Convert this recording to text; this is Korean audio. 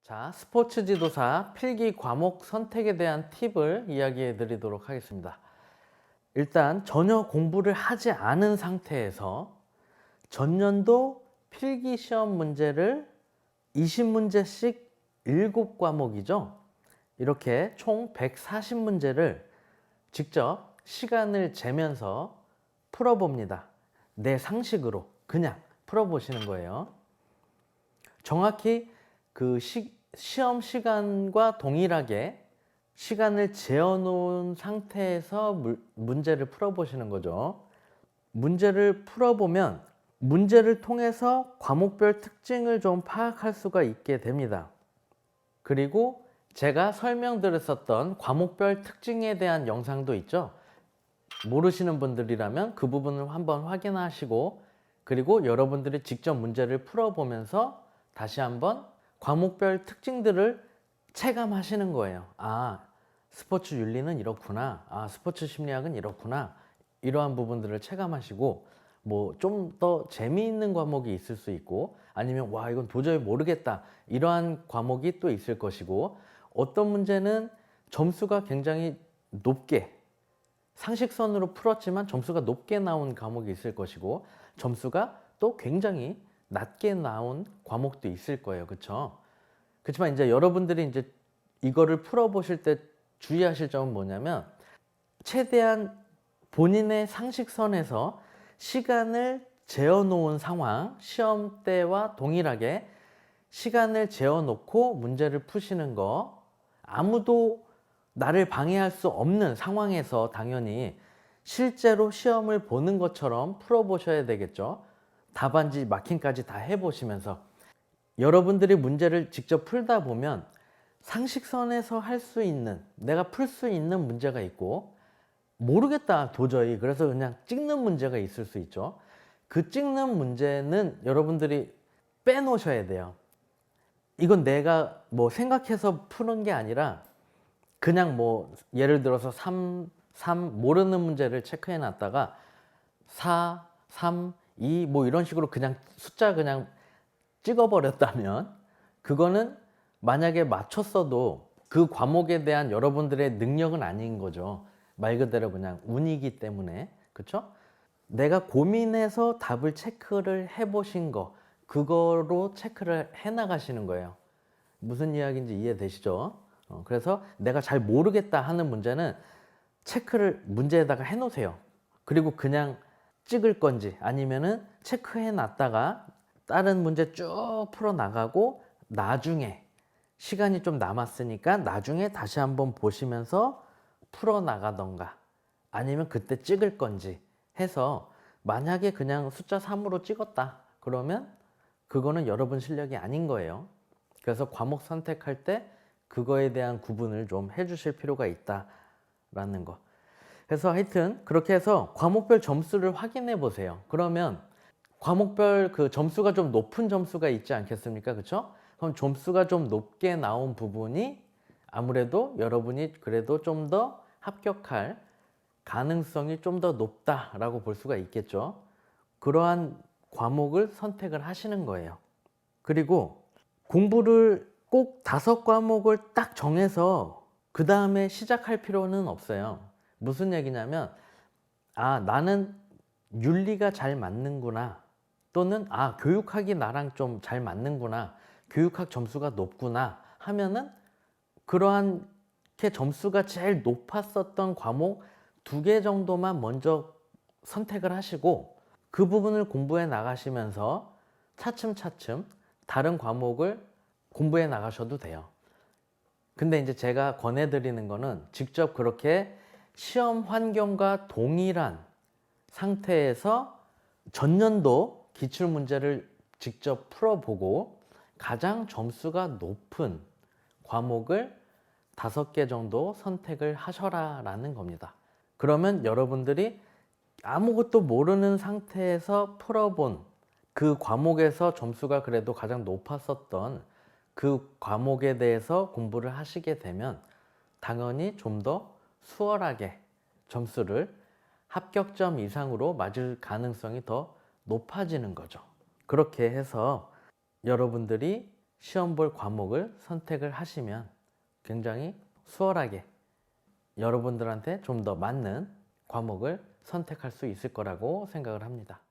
자, 스포츠 지도사 필기 과목 선택에 대한 팁을 이야기해 드리도록 하겠습니다. 일단 전혀 공부를 하지 않은 상태에서 전년도 필기 시험 문제를 20문제씩 7과목이죠. 이렇게 총 140문제를 직접 시간을 재면서 풀어봅니다. 내 상식으로 그냥 풀어보시는 거예요. 정확히 그 시험 시간과 동일하게 시간을 재어놓은 상태에서 문제를 풀어보시는 거죠. 문제를 풀어보면 문제를 통해서 과목별 특징을 좀 파악할 수가 있게 됩니다. 그리고 제가 설명드렸었던 과목별 특징에 대한 영상도 있죠. 모르시는 분들이라면 그 부분을 한번 확인하시고, 그리고 여러분들이 직접 문제를 풀어보면서 다시 한번 과목별 특징들을 체감하시는 거예요. 아, 스포츠 윤리는 이렇구나. 아, 스포츠 심리학은 이렇구나. 이러한 부분들을 체감하시고, 뭐 좀 더 재미있는 과목이 있을 수 있고, 아니면 와, 이건 도저히 모르겠다. 이러한 과목이 또 있을 것이고, 어떤 문제는 점수가 굉장히 높게 상식선으로 풀었지만 점수가 높게 나온 과목이 있을 것이고, 점수가 또 굉장히 낮게 나온 과목도 있을 거예요. 그렇죠? 그렇지만 이제 여러분들이 이제 이거를 풀어보실 때 주의하실 점은 뭐냐면, 최대한 본인의 상식선에서 시간을 재어놓은 상황, 시험 때와 동일하게 시간을 재어놓고 문제를 푸시는 거, 아무도 나를 방해할 수 없는 상황에서 당연히 실제로 시험을 보는 것처럼 풀어보셔야 되겠죠. 답안지 마킹까지 다 해보시면서 여러분들이 문제를 직접 풀다 보면 상식선에서 할 수 있는, 내가 풀 수 있는 문제가 있고, 모르겠다 도저히, 그래서 그냥 찍는 문제가 있을 수 있죠. 그 찍는 문제는 여러분들이 빼놓으셔야 돼요. 이건 내가 뭐 생각해서 푸는 게 아니라 그냥 뭐 예를 들어서 3 모르는 문제를 체크해 놨다가 4, 3, 2 뭐 이런 식으로 그냥 숫자 그냥 찍어버렸다면, 그거는 만약에 맞췄어도 그 과목에 대한 여러분들의 능력은 아닌 거죠. 말 그대로 그냥 운이기 때문에. 그쵸? 내가 고민해서 답을 체크를 해보신 거, 그거로 체크를 해 나가시는 거예요. 무슨 이야기인지 이해되시죠? 그래서 내가 잘 모르겠다 하는 문제는 체크를 문제에다가 해 놓으세요. 그리고 그냥 찍을 건지 아니면은 체크해 놨다가 다른 문제 쭉 풀어 나가고, 나중에 시간이 좀 남았으니까 나중에 다시 한번 보시면서 풀어 나가던가, 아니면 그때 찍을 건지 해서, 만약에 그냥 숫자 3으로 찍었다 그러면 그거는 여러분 실력이 아닌 거예요. 그래서 과목 선택할 때 그거에 대한 구분을 좀 해주실 필요가 있다라는 거. 그래서 하여튼 그렇게 해서 과목별 점수를 확인해 보세요. 그러면 과목별 그 점수가 좀 높은 점수가 있지 않겠습니까? 그렇죠? 그럼 점수가 좀 높게 나온 부분이 아무래도 여러분이 그래도 좀 더 합격할 가능성이 좀 더 높다라고 볼 수가 있겠죠. 그러한 과목을 선택을 하시는 거예요. 그리고 공부를 꼭 5과목을 딱 정해서 그 다음에 시작할 필요는 없어요. 무슨 얘기냐면, 아, 나는 윤리가 잘 맞는구나, 또는 아, 교육학이 나랑 좀 잘 맞는구나, 교육학 점수가 높구나 하면은 그러한 게 점수가 제일 높았었던 과목 2개 정도만 먼저 선택을 하시고, 그 부분을 공부해 나가시면서 차츰차츰 다른 과목을 공부해 나가셔도 돼요. 근데 이제 제가 권해드리는 거는 직접 그렇게 시험 환경과 동일한 상태에서 전년도 기출문제를 직접 풀어보고 가장 점수가 높은 과목을 5개 정도 선택을 하셔라 라는 겁니다. 그러면 여러분들이 아무것도 모르는 상태에서 풀어본 그 과목에서 점수가 그래도 가장 높았었던 그 과목에 대해서 공부를 하시게 되면 당연히 좀 더 수월하게 점수를 합격점 이상으로 맞을 가능성이 더 높아지는 거죠. 그렇게 해서 여러분들이 시험 볼 과목을 선택을 하시면 굉장히 수월하게 여러분들한테 좀 더 맞는 과목을 선택할 수 있을 거라고 생각을 합니다.